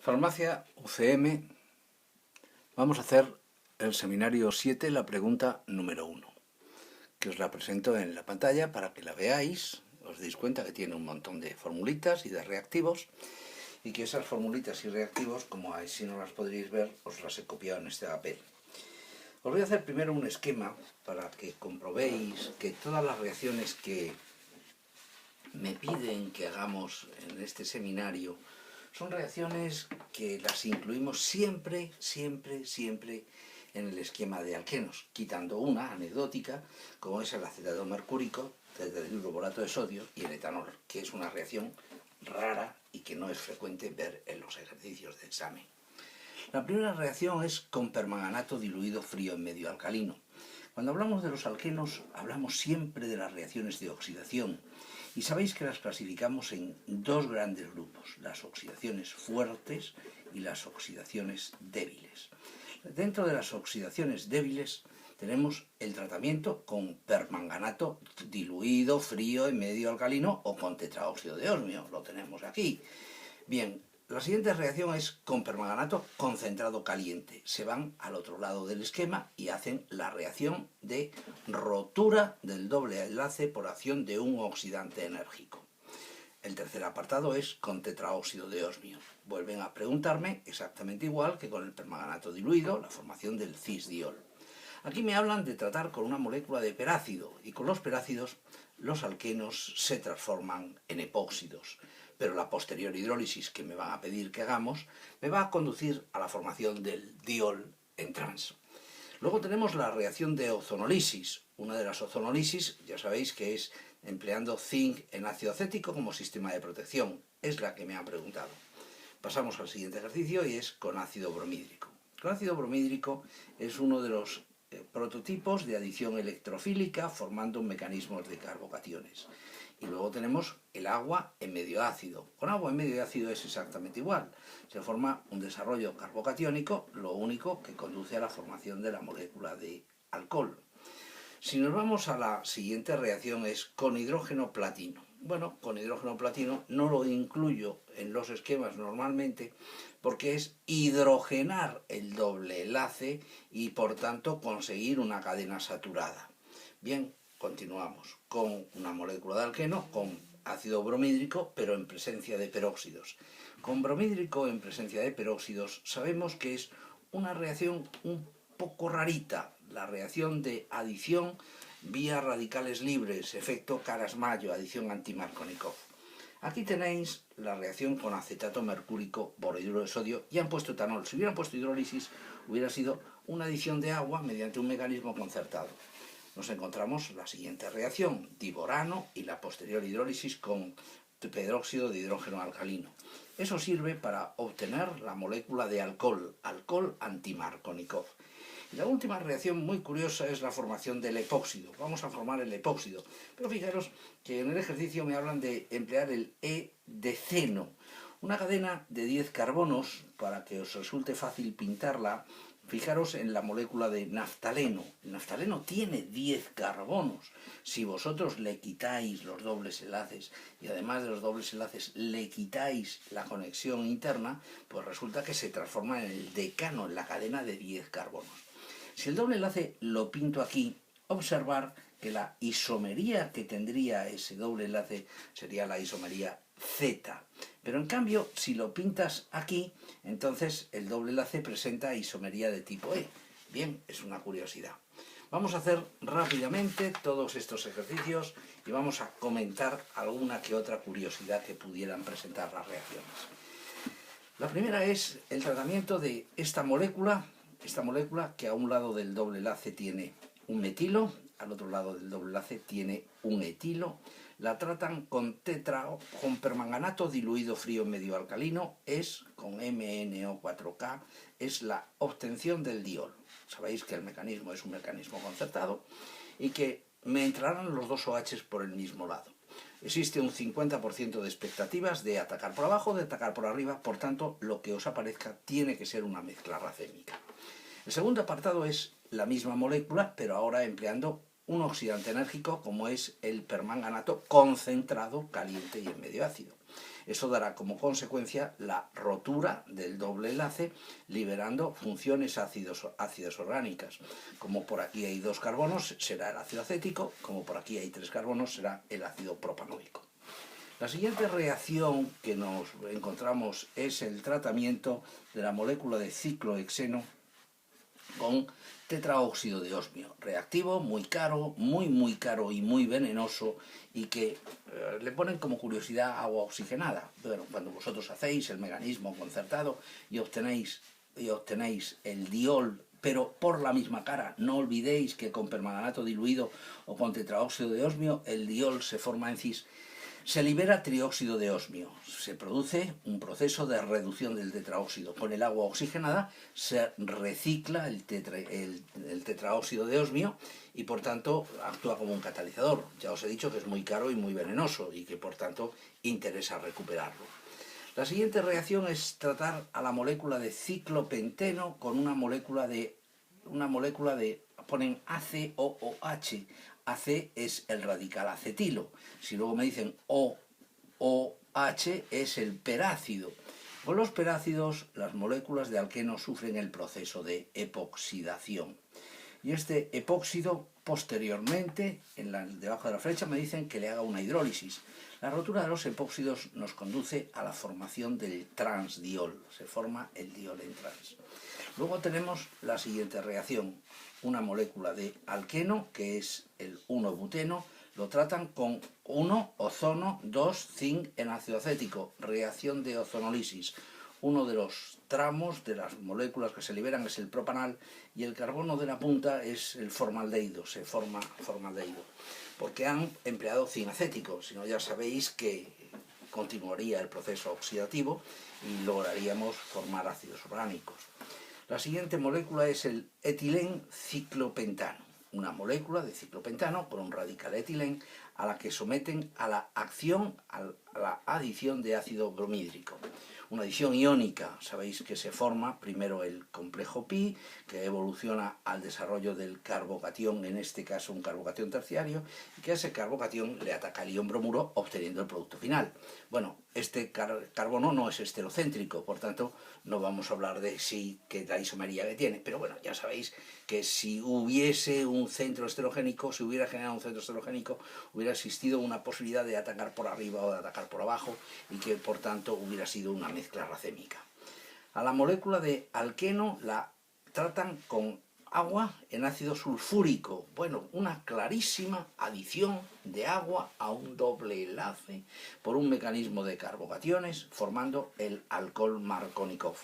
Farmacia UCM, vamos a hacer el seminario 7, la pregunta número 1, que os la presento en la pantalla para que la veáis, os deis cuenta que tiene un montón de formulitas y de reactivos, y que esas formulitas y reactivos, como así no las podréis ver, os las he copiado en este papel. Os voy a hacer primero un esquema para que comprobéis que todas las reacciones que me piden que hagamos en este seminario son reacciones que las incluimos siempre en el esquema de alquenos, quitando una anecdótica, como es el acetato mercúrico del hidroborato de sodio y el etanol, que es una reacción rara y que no es frecuente ver en los ejercicios de examen. La primera reacción es con permanganato diluido frío en medio alcalino. Cuando hablamos de los alquenos, hablamos siempre de las reacciones de oxidación, y sabéis que las clasificamos en dos grandes grupos, las oxidaciones fuertes y las oxidaciones débiles. Dentro de las oxidaciones débiles tenemos el tratamiento con permanganato diluido frío en medio alcalino o con tetraóxido de osmio, lo tenemos aquí. Bien, la siguiente reacción es con permanganato concentrado caliente. Se van al otro lado del esquema y hacen la reacción de rotura del doble enlace por acción de un oxidante enérgico. El tercer apartado es con tetraóxido de osmio. Vuelven a preguntarme exactamente igual que con el permanganato diluido, la formación del cisdiol. Aquí me hablan de tratar con una molécula de perácido, y con los perácidos los alquenos se transforman en epóxidos, pero la posterior hidrólisis que me van a pedir que hagamos me va a conducir a la formación del diol en trans. Luego tenemos la reacción de ozonolisis. Una de las ozonolisis, ya sabéis que es empleando zinc en ácido acético como sistema de protección. Es la que me han preguntado. Pasamos al siguiente ejercicio y es con ácido bromídrico. Con ácido bromídrico es uno de los prototipos de adición electrofílica formando mecanismos de carbocationes. Y luego tenemos el agua en medio ácido. Con agua en medio ácido es exactamente igual. Se forma un desarrollo carbocatiónico, lo único que conduce a la formación de la molécula de alcohol. Si nos vamos a la siguiente reacción es con hidrógeno platino. Bueno, con hidrógeno platino no lo incluyo en los esquemas normalmente porque es hidrogenar el doble enlace y por tanto conseguir una cadena saturada. Bien, continuamos con una molécula de alqueno, con ácido bromídrico, pero en presencia de peróxidos. Con bromídrico en presencia de peróxidos sabemos que es una reacción un poco rarita, la reacción de adición vía radicales libres, efecto Caras-Mayo, adición anti-Markovnikov. Aquí tenéis la reacción con acetato mercúrico, borhidruro de sodio, y han puesto etanol. Si hubieran puesto hidrólisis, hubiera sido una adición de agua mediante un mecanismo concertado. Nos encontramos la siguiente reacción, diborano y la posterior hidrólisis con pedróxido de hidrógeno alcalino. Eso sirve para obtener la molécula de alcohol, alcohol anti-Markovnikov. Y la última reacción muy curiosa es la formación del epóxido. Vamos a formar el epóxido. Pero fijaros que en el ejercicio me hablan de emplear el E-deceno, una cadena de 10 carbonos, para que os resulte fácil pintarla. Fijaros en la molécula de naftaleno. El naftaleno tiene 10 carbonos. Si vosotros le quitáis los dobles enlaces y además de los dobles enlaces le quitáis la conexión interna, pues resulta que se transforma en el decano, en la cadena de 10 carbonos. Si el doble enlace lo pinto aquí, observar que la isomería que tendría ese doble enlace sería la isomería Z. Pero en cambio, si lo pintas aquí, entonces el doble enlace presenta isomería de tipo E. Bien, es una curiosidad. Vamos a hacer rápidamente todos estos ejercicios y vamos a comentar alguna que otra curiosidad que pudieran presentar las reacciones. La primera es el tratamiento de esta molécula que a un lado del doble enlace tiene un metilo, al otro lado del doble enlace tiene un etilo. La tratan con permanganato diluido frío en medio alcalino, es con MnO4K, es la obtención del diol. Sabéis que el mecanismo es un mecanismo concertado y que me entrarán los dos OH por el mismo lado. Existe un 50% de expectativas de atacar por abajo, de atacar por arriba, por tanto, lo que os aparezca tiene que ser una mezcla racémica. El segundo apartado es la misma molécula, pero ahora empleando un oxidante enérgico como es el permanganato concentrado, caliente y en medio ácido. Eso dará como consecuencia la rotura del doble enlace, liberando funciones ácidas orgánicas. Como por aquí hay 2 carbonos, será el ácido acético, como por aquí hay 3 carbonos, será el ácido propanoico. La siguiente reacción que nos encontramos es el tratamiento de la molécula de ciclohexeno con tetraóxido de osmio, reactivo, muy caro y muy venenoso, y que le ponen como curiosidad agua oxigenada. Bueno, cuando vosotros hacéis el mecanismo concertado y obtenéis el diol, pero por la misma cara, no olvidéis que con permanganato diluido o con tetraóxido de osmio el diol se forma en cis. Se libera trióxido de osmio, se produce un proceso de reducción del tetraóxido. Con el agua oxigenada se recicla el tetraóxido de osmio y por tanto actúa como un catalizador. Ya os he dicho que es muy caro y muy venenoso y que por tanto interesa recuperarlo. La siguiente reacción es tratar a la molécula de ciclopenteno con una molécula de ponen ACOOH. AC es el radical acetilo. Si luego me dicen OH es el perácido. Con los perácidos, las moléculas de alqueno sufren el proceso de epoxidación. Y este epóxido, posteriormente, debajo de la flecha, me dicen que le haga una hidrólisis. La rotura de los epóxidos nos conduce a la formación del transdiol. Se forma el diol en trans. Luego tenemos la siguiente reacción. Una molécula de alqueno, que es el 1-buteno, lo tratan con 1 ozono, 2 zinc en ácido acético, reacción de ozonolisis. Uno de los tramos de las moléculas que se liberan es el propanal y el carbono de la punta es el formaldehído, se forma formaldehído, porque han empleado zinc acético, si no ya sabéis que continuaría el proceso oxidativo y lograríamos formar ácidos orgánicos. La siguiente molécula es el etilenciclopentano, una molécula de ciclopentano con un radical etilén a la que someten a la adición de ácido bromhídrico. Una adición iónica, sabéis que se forma primero el complejo pi, que evoluciona al desarrollo del carbocatión, en este caso un carbocatión terciario, y que a ese carbocatión le ataca el ion bromuro obteniendo el producto final. Bueno, este carbono no es esterocéntrico, por tanto no vamos a hablar de qué la isomería que tiene, pero bueno, ya sabéis que si hubiese un centro esterogénico, si hubiera generado un centro esterogénico, hubiera existido una posibilidad de atacar por arriba o de atacar por abajo y que por tanto hubiera sido una mezcla racémica. A la molécula de alqueno la tratan con agua en ácido sulfúrico. Bueno, una clarísima adición de agua a un doble enlace por un mecanismo de carbocationes formando el alcohol Markovnikov.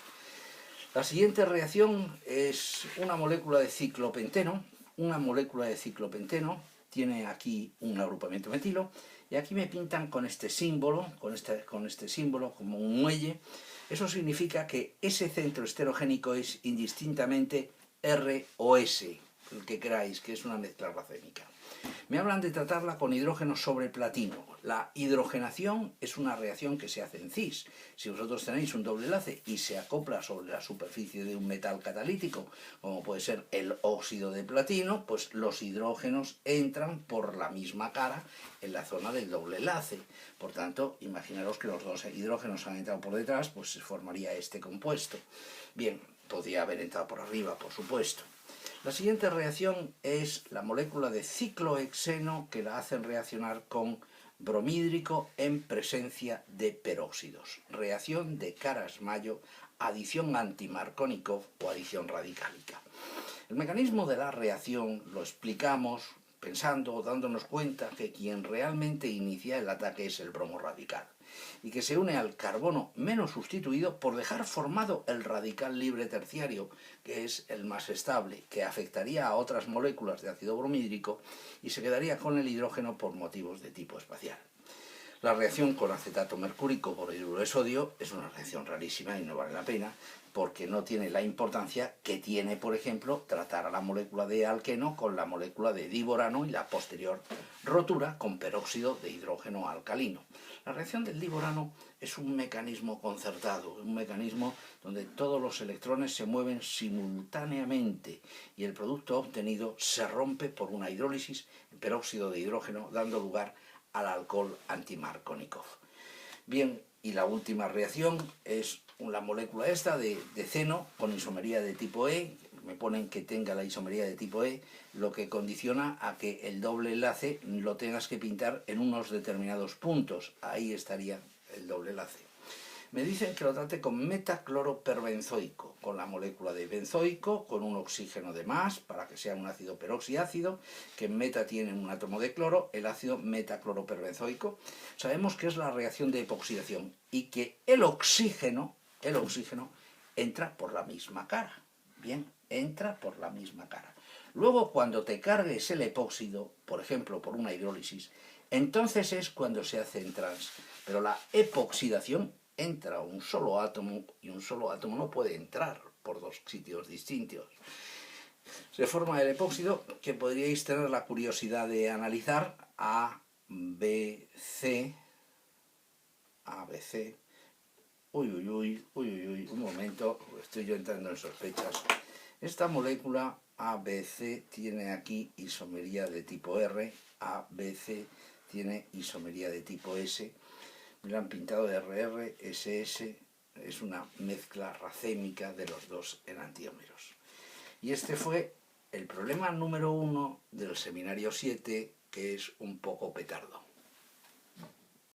La siguiente reacción es una molécula de ciclopenteno. Una molécula de ciclopenteno tiene aquí un agrupamiento metilo y aquí me pintan con este símbolo, con este símbolo como un muelle. Eso significa que ese centro esterogénico es indistintamente R o S, el que queráis, que es una mezcla racémica. Me hablan de tratarla con hidrógeno sobre platino. La hidrogenación es una reacción que se hace en cis. Si vosotros tenéis un doble enlace y se acopla sobre la superficie de un metal catalítico, como puede ser el óxido de platino, pues los hidrógenos entran por la misma cara en la zona del doble enlace. Por tanto, imaginaros que los dos hidrógenos han entrado por detrás, pues se formaría este compuesto. Bien, podría haber entrado por arriba, por supuesto. La siguiente reacción es la molécula de ciclohexeno que la hacen reaccionar con bromhídrico en presencia de peróxidos. Reacción de Caras-Mayo, adición anti-Markovnikov o adición radicálica. El mecanismo de la reacción lo explicamos pensando o dándonos cuenta que quien realmente inicia el ataque es el bromo radical y que se une al carbono menos sustituido por dejar formado el radical libre terciario, que es el más estable, que afectaría a otras moléculas de ácido bromhídrico y se quedaría con el hidrógeno por motivos de tipo espacial. La reacción con acetato mercúrico por hidruro de sodio es una reacción rarísima y no vale la pena porque no tiene la importancia que tiene, por ejemplo, tratar a la molécula de alqueno con la molécula de diborano y la posterior rotura con peróxido de hidrógeno alcalino. La reacción del diborano es un mecanismo concertado, un mecanismo donde todos los electrones se mueven simultáneamente y el producto obtenido se rompe por una hidrólisis en peróxido de hidrógeno, dando lugar al alcohol anti-Markovnikov. Bien, y la última reacción es la molécula esta de ceno con isomería de tipo E, me ponen que tenga la isomería de tipo E, lo que condiciona a que el doble enlace lo tengas que pintar en unos determinados puntos. Ahí estaría el doble enlace. Me dicen que lo trate con metacloroperbenzoico, con la molécula de benzoico, con un oxígeno de más, para que sea un ácido peroxiácido, que en meta tiene un átomo de cloro, el ácido metacloroperbenzoico. Sabemos que es la reacción de epoxidación y que el oxígeno entra por la misma cara. Bien, entra por la misma cara. Luego, cuando te cargues el epóxido, por ejemplo, por una hidrólisis, entonces es cuando se hace en trans. Pero la epoxidación entra un solo átomo y un solo átomo no puede entrar por dos sitios distintos. Se forma el epóxido que podríais tener la curiosidad de analizar A, B, C, un momento, estoy yo entrando en sospechas. Esta molécula ABC tiene aquí isomería de tipo R, ABC tiene isomería de tipo S, me lo han pintado de RR, SS, es una mezcla racémica de los dos enantiómeros. Y este fue el problema número 1 del seminario 7, que es un poco petardo.